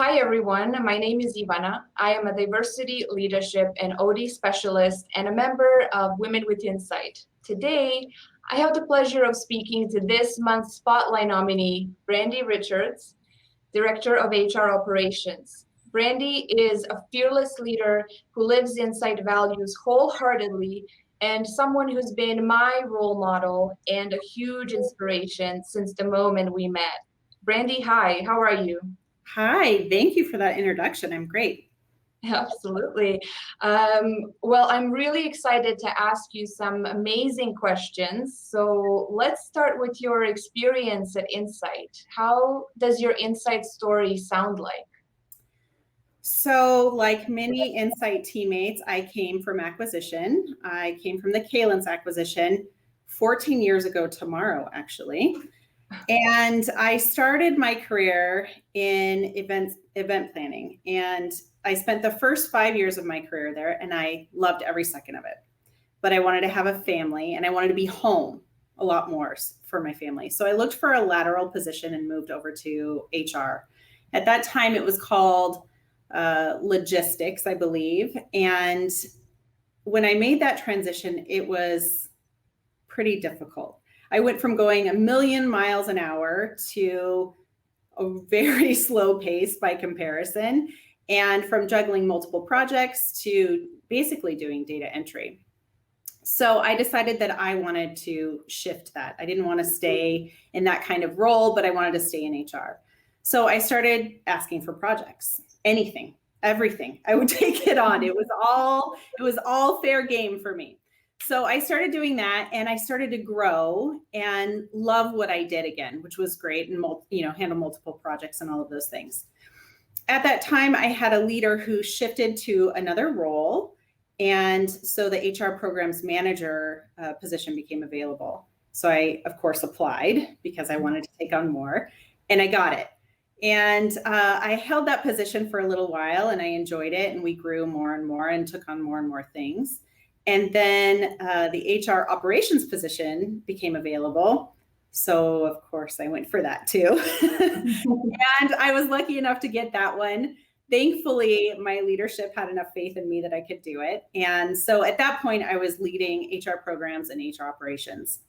Hi, everyone. My name is Ivana. I am a diversity, leadership, and OD specialist and a member of Women with Insight. Today, I have the pleasure of speaking to this month's Spotlight nominee, Brandy Richards, Director of HR Operations. Brandy is a fearless leader who lives Insight values wholeheartedly and someone who's been my role model and a huge inspiration since the moment we met. Brandy, hi, how are you? Hi, thank you for that introduction. I'm great. Absolutely. Well, I'm really excited to ask you some amazing questions. So let's start with your experience at Insight. How does your Insight story sound like? So, like many Insight teammates, I came from acquisition. I came from the Kalins acquisition 14 years ago tomorrow, actually. And I started my career in event planning. And I spent the first 5 years of my career there, and I loved every second of it. But I wanted to have a family, and I wanted to be home a lot more for my family. So I looked for a lateral position and moved over to HR. At that time, it was called logistics, I believe. And when I made that transition, it was pretty difficult. I went from going 1,000,000 miles an hour to a very slow pace by comparison, and from juggling multiple projects to basically doing data entry. So I decided that I wanted to shift that. I didn't want to stay in that kind of role, but I wanted to stay in HR. So I started asking for projects, anything, everything. I would take it on. It was all fair game for me. So I started doing that, and I started to grow and love what I did again, which was great, and handle multiple projects and all of those things. At that time, I had a leader who shifted to another role, and so the HR programs manager position became available. So I, of course, applied because I wanted to take on more, and I got it. And I held that position for a little while, and I enjoyed it, and we grew more and more and took on more and more things. And then the HR operations position became available. So, of course, I went for that too. And I was lucky enough to get that one. Thankfully, my leadership had enough faith in me that I could do it. And so at that point, I was leading HR programs and HR operations.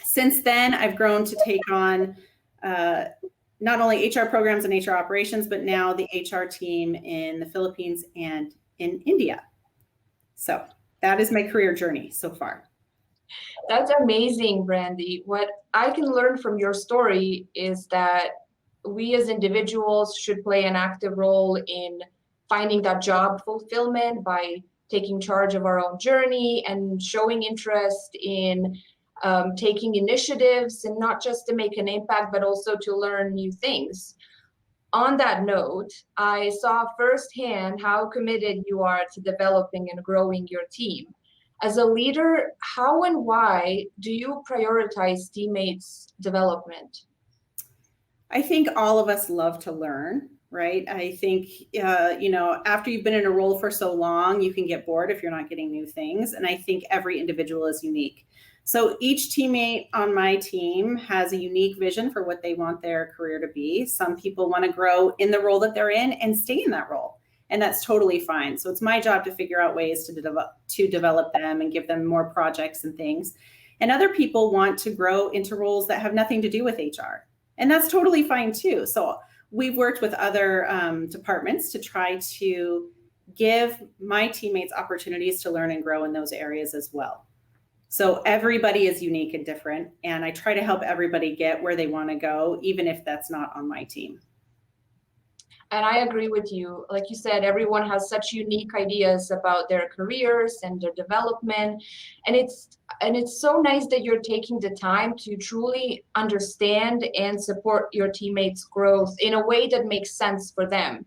Since then, I've grown to take on not only HR programs and HR operations, but now the HR team in the Philippines and in India. So that is my career journey so far. That's amazing, Brandy. What I can learn from your story is that we as individuals should play an active role in finding that job fulfillment by taking charge of our own journey and showing interest in taking initiatives, and not just to make an impact, but also to learn new things. On that note, I saw firsthand how committed you are to developing and growing your team. As a leader, how and why do you prioritize teammates' development? I think all of us love to learn, right? I think, after you've been in a role for so long, you can get bored if you're not getting new things. And I think every individual is unique. So each teammate on my team has a unique vision for what they want their career to be. Some people want to grow in the role that they're in and stay in that role. And that's totally fine. So it's my job to figure out ways to develop them and give them more projects and things. And other people want to grow into roles that have nothing to do with HR. And that's totally fine too. So we've worked with other departments to try to give my teammates opportunities to learn and grow in those areas as well. So everybody is unique and different, and I try to help everybody get where they want to go, even if that's not on my team. And I agree with you. Like you said, everyone has such unique ideas about their careers and their development. And it's so nice that you're taking the time to truly understand and support your teammates' growth in a way that makes sense for them.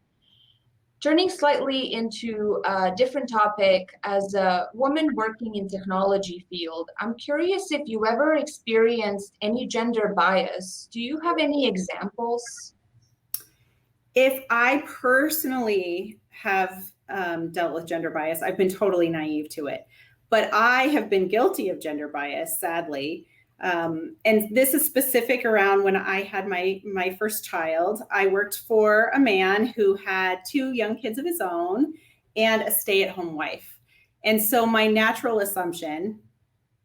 Turning slightly into a different topic, as a woman working in technology field, I'm curious if you ever experienced any gender bias. Do you have any examples? If I personally have dealt with gender bias, I've been totally naive to it. But I have been guilty of gender bias, sadly. And this is specific around when I had my first child. I worked for a man who had 2 young kids of his own and a stay-at-home wife. And so my natural assumption,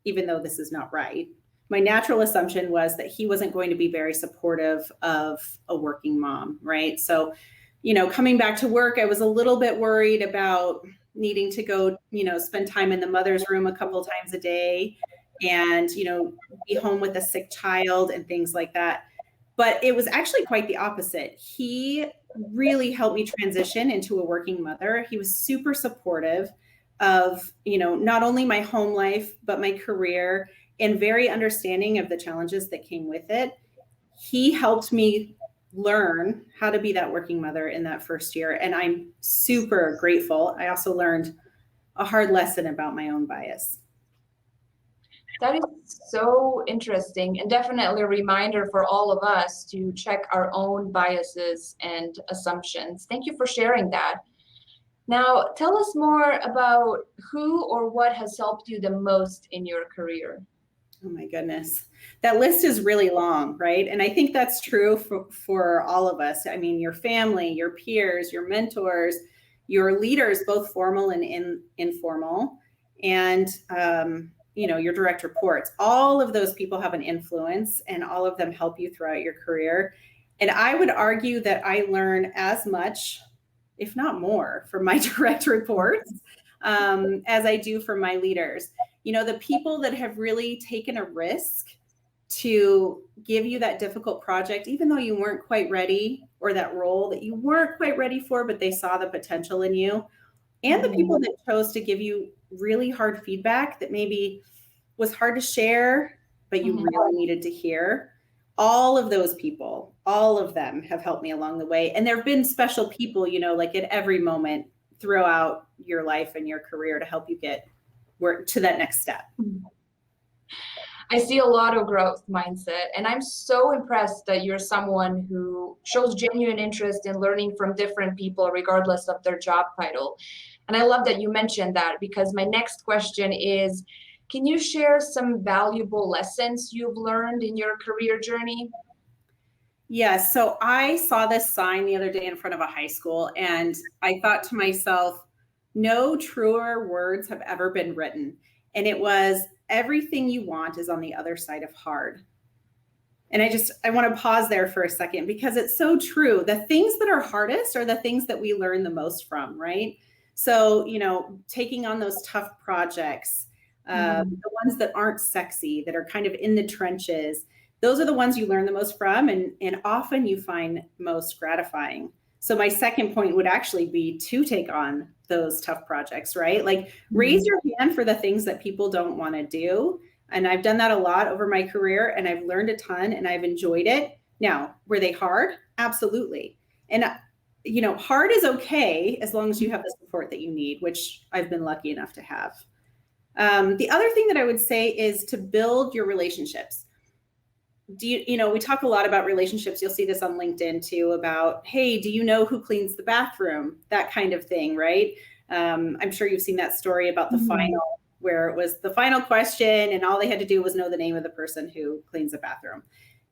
even though this is not right, my natural assumption was that he wasn't going to be very supportive of a working mom, right? So, coming back to work, I was a little bit worried about needing to go, spend time in the mother's room a couple times a day and, be home with a sick child and things like that. But it was actually quite the opposite. He really helped me transition into a working mother. He was super supportive of, not only my home life, but my career, and very understanding of the challenges that came with it. He helped me learn how to be that working mother in that first year. And I'm super grateful. I also learned a hard lesson about my own bias. That is so interesting, and definitely a reminder for all of us to check our own biases and assumptions. Thank you for sharing that. Now, tell us more about who or what has helped you the most in your career. Oh my goodness. That list is really long, right? And I think that's true for all of us. I mean, your family, your peers, your mentors, your leaders, both formal and informal, and your direct reports. All of those people have an influence, and all of them help you throughout your career. And I would argue that I learn as much, if not more, from my direct reports as I do from my leaders. The people that have really taken a risk to give you that difficult project, even though you weren't quite ready, or that role that you weren't quite ready for, but they saw the potential in you. And the people that chose to give you really hard feedback that maybe was hard to share, but you really needed to hear. All of those people, all of them have helped me along the way. And there have been special people, like at every moment throughout your life and your career to help you get to that next step. I see a lot of growth mindset, and I'm so impressed that you're someone who shows genuine interest in learning from different people regardless of their job title. And I love that you mentioned that, because my next question is, can you share some valuable lessons you've learned in your career journey? Yes. So I saw this sign the other day in front of a high school, and I thought to myself, no truer words have ever been written. And it was, everything you want is on the other side of hard. And I want to pause there for a second, because it's so true. The things that are hardest are the things that we learn the most from, right? So, taking on those tough projects, the ones that aren't sexy, that are kind of in the trenches, those are the ones you learn the most from, and often you find most gratifying. So my second point would actually be to take on those tough projects, right? Like raise your hand for the things that people don't want to do. And I've done that a lot over my career, and I've learned a ton, and I've enjoyed it. Now, were they hard? Absolutely. And hard is okay as long as you have the support that you need, which I've been lucky enough to have. The other thing that I would say is to build your relationships. We talk a lot about relationships. You'll see this on LinkedIn too, about, hey, do you know who cleans the bathroom? That kind of thing, right? I'm sure you've seen that story about the final, where it was the final question and all they had to do was know the name of the person who cleans the bathroom.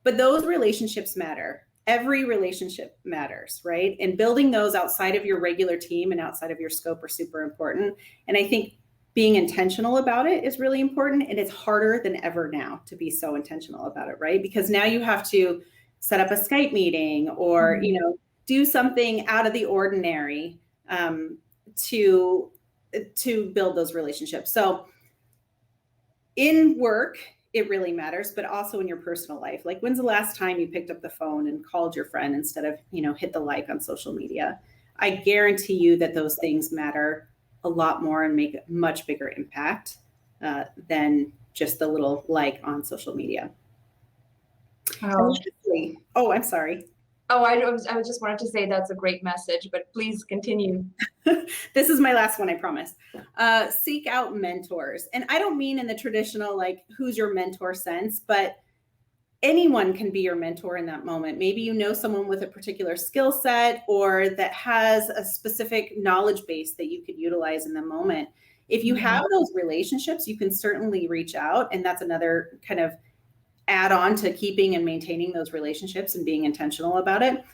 But those relationships matter. Every relationship matters, right? And building those outside of your regular team and outside of your scope are super important. And I think being intentional about it is really important. And it's harder than ever now to be so intentional about it, right? Because now you have to set up a Skype meeting or, do something out of the ordinary to build those relationships. So in work, it really matters, but also in your personal life. Like, when's the last time you picked up the phone and called your friend instead of, hit the like on social media? I guarantee you that those things matter a lot more and make a much bigger impact than just the little like on social media. Oh, I'm sorry. Oh, I just wanted to say that's a great message, but please continue. This is my last one, I promise. Seek out mentors. And I don't mean in the traditional, like, who's your mentor sense, but anyone can be your mentor in that moment. Maybe you know someone with a particular skill set or that has a specific knowledge base that you could utilize in the moment. If you have those relationships, you can certainly reach out. And that's another kind of add on to keeping and maintaining those relationships and being intentional about it.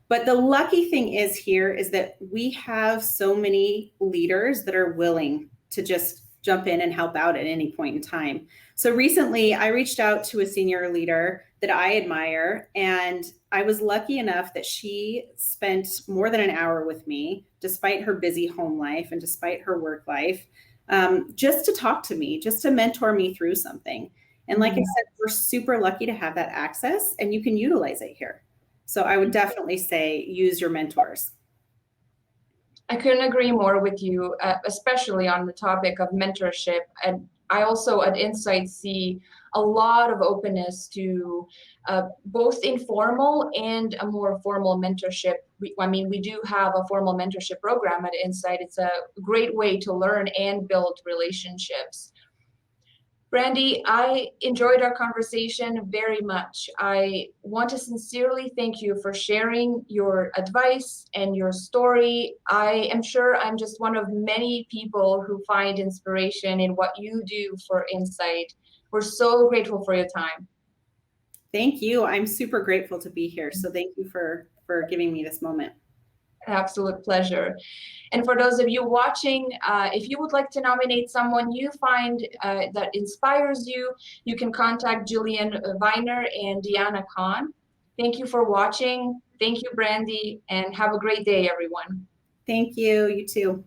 But the lucky thing is here is that we have so many leaders that are willing to just jump in and help out at any point in time. So recently I reached out to a senior leader that I admire, and I was lucky enough that she spent more than an hour with me, despite her busy home life and despite her work life, just to talk to me, just to mentor me through something. And like I said, we're super lucky to have that access, and you can utilize it here. So I would definitely say use your mentors. I couldn't agree more with you, especially on the topic of mentorship. And I also at Insight see a lot of openness to both informal and a more formal mentorship. We do have a formal mentorship program at Insight. It's a great way to learn and build relationships. Brandy, I enjoyed our conversation very much. I want to sincerely thank you for sharing your advice and your story. I am sure I'm just one of many people who find inspiration in what you do for Insight. We're so grateful for your time. Thank you. I'm super grateful to be here. So thank you for giving me this moment. Absolute pleasure. And for those of you watching, if you would like to nominate someone you find that inspires you, you can contact Jillian Viner and Deanna Khan. Thank you for watching. Thank you, Brandy, and have a great day, everyone. Thank you. You too.